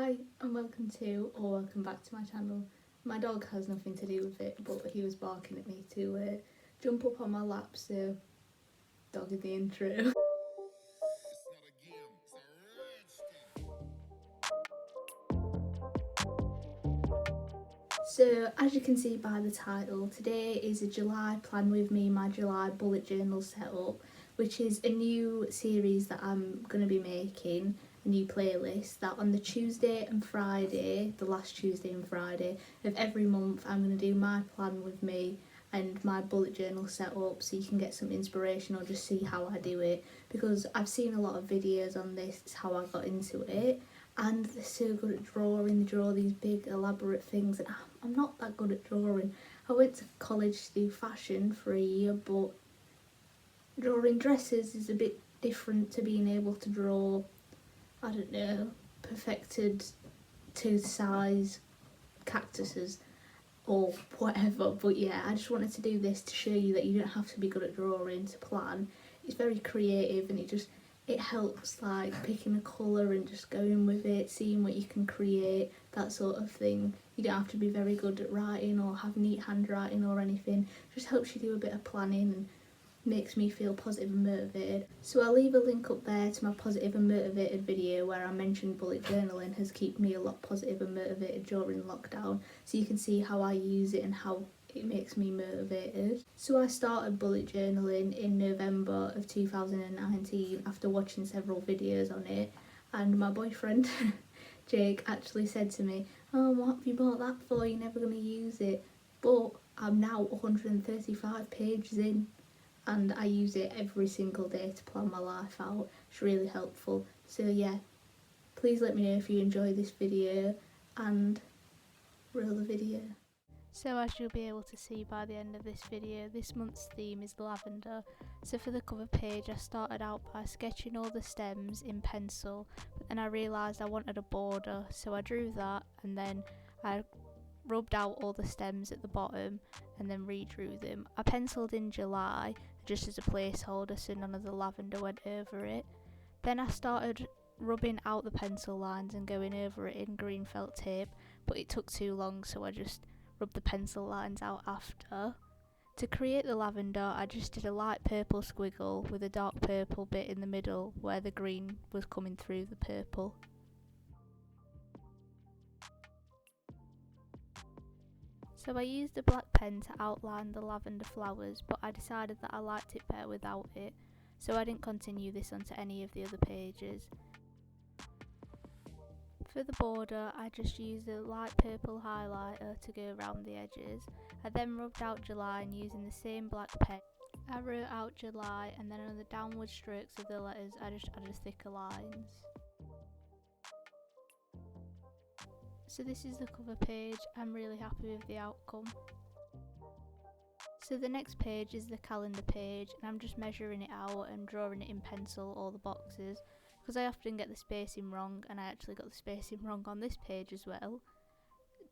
Hi and welcome back to my channel. My dog has nothing to do with it, but he was barking at me to jump up on my lap, so dog in the intro. So as you can see by the title, today is a July plan with me, my July bullet journal setup, which is a new series that I'm going to be making, a new playlist that on the Tuesday and Friday, the last Tuesday and Friday of every month, I'm going to do my plan with me and my bullet journal setup, so you can get some inspiration or just see how I do it, because I've seen a lot of videos on this, how I got into it, and they're so good at drawing. They draw these big elaborate things, and I'm not that good at drawing. I went to college to do fashion for a year, but drawing dresses is a bit different to being able to draw, I don't know, perfected to size cactuses or whatever. But yeah, I just wanted to do this to show you that you don't have to be good at drawing to plan. It's very creative, and it helps, like picking a colour and just going with it, seeing what you can create, that sort of thing. You don't have to be very good at writing or have neat handwriting or anything. It just helps you do a bit of planning and makes me feel positive and motivated. So I'll leave a link up there to my positive and motivated video where I mentioned bullet journaling has kept me a lot positive and motivated during lockdown, so you can see how I use it and how it makes me motivated. So I started bullet journaling in November of 2019 after watching several videos on it, and my boyfriend Jake actually said to me, "Oh, what have you bought that for? You're never going to use it." But I'm now 135 pages in, and I use it every single day to plan my life out. It's really helpful. So yeah, please let me know if you enjoy this video and roll the video. So as you'll be able to see by the end of this video, this month's theme is lavender. So for the cover page, I started out by sketching all the stems in pencil, but then I realised I wanted a border, so I drew that, and then I rubbed out all the stems at the bottom and then redrew them. I penciled in July just as a placeholder so none of the lavender went over it. Then I started rubbing out the pencil lines and going over it in green felt tape, but it took too long, so I just rubbed the pencil lines out after. To create the lavender, I just did a light purple squiggle with a dark purple bit in the middle where the green was coming through the purple. So I used a black pen to outline the lavender flowers, but I decided that I liked it better without it, so I didn't continue this onto any of the other pages. For the border, I just used a light purple highlighter to go around the edges. I then rubbed out July, and using the same black pen, I wrote out July, and then on the downward strokes of the letters I just added thicker lines. So this is the cover page. I'm really happy with the outcome. So the next page is the calendar page, and I'm just measuring it out and drawing it in pencil, all the boxes, because I often get the spacing wrong, and I actually got the spacing wrong on this page as well.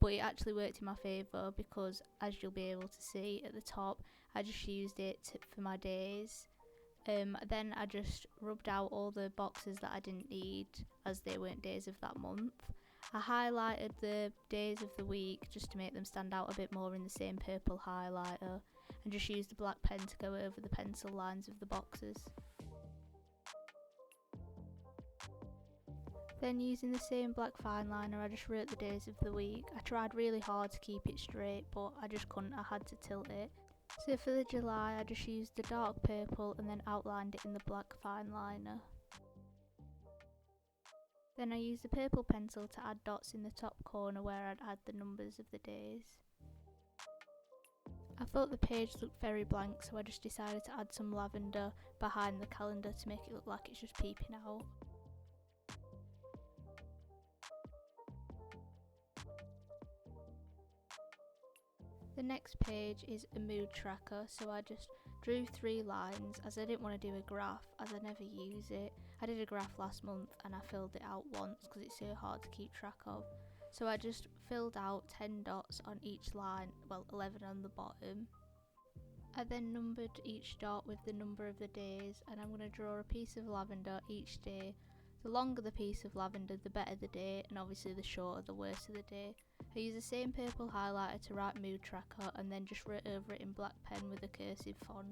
But it actually worked in my favour because, as you'll be able to see at the top, I just used it for my days. Then I just rubbed out all the boxes that I didn't need, as they weren't days of that month. I highlighted the days of the week just to make them stand out a bit more in the same purple highlighter, and just used a black pen to go over the pencil lines of the boxes. Then using the same black fine liner, I just wrote the days of the week. I tried really hard to keep it straight, but I just couldn't, I had to tilt it. So for the July, I just used the dark purple and then outlined it in the black fine liner. Then I used a purple pencil to add dots in the top corner where I'd add the numbers of the days. I thought the page looked very blank, so I just decided to add some lavender behind the calendar to make it look like it's just peeping out. The next page is a mood tracker, so I just drew 3 lines as I didn't want to do a graph as I never use it. I did a graph last month and I filled it out once because it's so hard to keep track of. So I just filled out 10 dots on each line, well 11 on the bottom. I then numbered each dot with the number of the days, and I'm going to draw a piece of lavender each day The longer the piece of lavender, the better the day, and obviously the shorter, the worse of the day. I used the same purple highlighter to write mood tracker and then just wrote over it in black pen with a cursive font.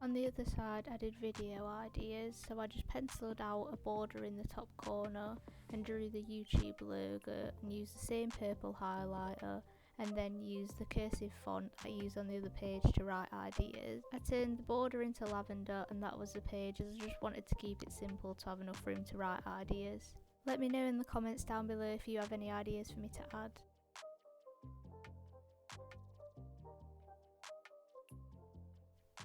On the other side I did video ideas, so I just penciled out a border in the top corner and drew the YouTube logo and used the same purple highlighter and then used the cursive font I used on the other page to write ideas. I turned the border into lavender and that was the page, as I just wanted to keep it simple to have enough room to write ideas. Let me know in the comments down below if you have any ideas for me to add.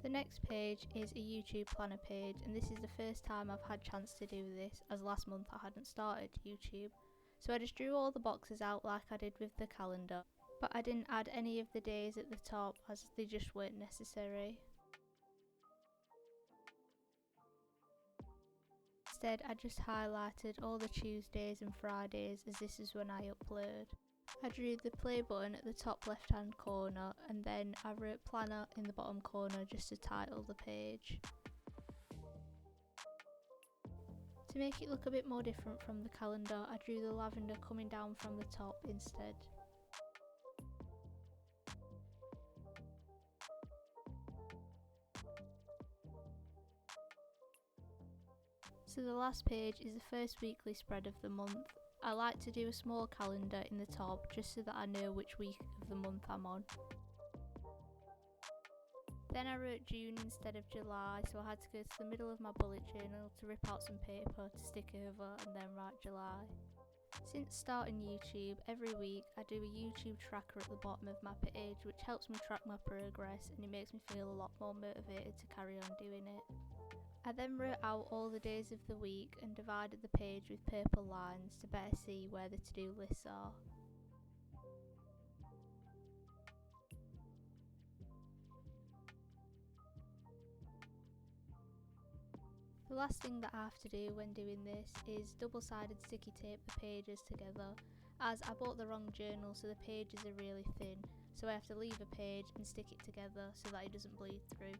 The next page is a YouTube planner page, and this is the first time I've had chance to do this, as last month I hadn't started YouTube. So I just drew all the boxes out like I did with the calendar, but I didn't add any of the days at the top as they just weren't necessary. Instead I just highlighted all the Tuesdays and Fridays, as this is when I upload. I drew the play button at the top left hand corner and then I wrote planner in the bottom corner just to title the page. To make it look a bit more different from the calendar, I drew the lavender coming down from the top instead. So the last page is the first weekly spread of the month. I like to do a small calendar in the top just so that I know which week of the month I'm on. Then I wrote June instead of July, so I had to go to the middle of my bullet journal to rip out some paper to stick over and then write July. Since starting YouTube, every week I do a YouTube tracker at the bottom of my page, which helps me track my progress and it makes me feel a lot more motivated to carry on doing it. I then wrote out all the days of the week and divided the page with purple lines to better see where the to-do lists are. The last thing that I have to do when doing this is double-sided sticky tape the pages together, as I bought the wrong journal so the pages are really thin, so I have to leave a page and stick it together so that it doesn't bleed through.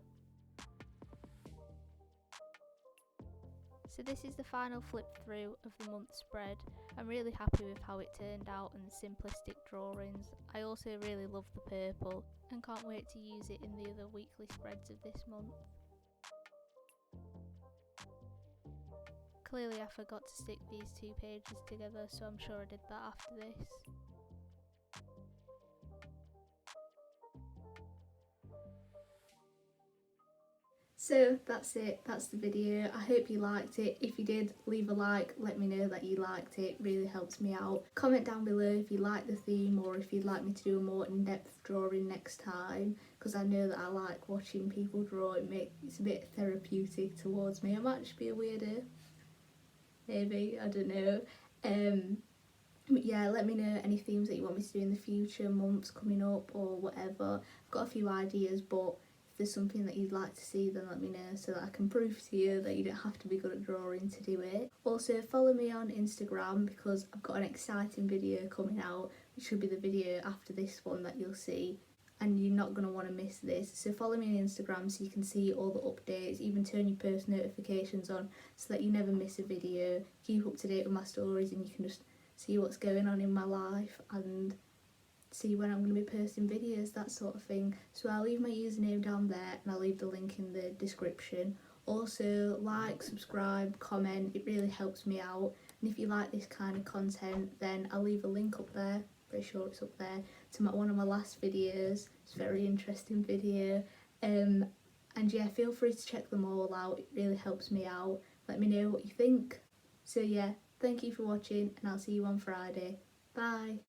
So this is the final flip through of the month spread. I'm really happy with how it turned out and the simplistic drawings. I also really love the purple and can't wait to use it in the other weekly spreads of this month. Clearly I forgot to stick these two pages together, so I'm sure I did that after this. So that's it, that's the video. I hope you liked it. If you did, leave a like, let me know that you liked it, really helps me out. Comment down below if you like the theme or if you'd like me to do a more in-depth drawing next time, because I know that I like watching people draw. It's a bit therapeutic towards me. I might just be a weirdo, maybe, I don't know. But yeah, let me know any themes that you want me to do in the future, months coming up or whatever. I've got a few ideas, but if there's something that you'd like to see, then let me know so that I can prove to you that you don't have to be good at drawing to do it. Also follow me on Instagram because I've got an exciting video coming out, which should be the video after this one that you'll see, and you're not going to want to miss this. So follow me on Instagram so you can see all the updates, even turn your post notifications on so that you never miss a video. Keep up to date with my stories and you can just see what's going on in my life and see when I'm going to be posting videos, that sort of thing. So I'll leave my username down there and I'll leave the link in the description. Also like, subscribe, comment, it really helps me out. And if you like this kind of content, then I'll leave a link up there, pretty sure it's up there, to one of my last videos. It's a very interesting video. And yeah, feel free to check them all out, it really helps me out. Let me know what you think. So yeah, thank you for watching and I'll see you on Friday. Bye!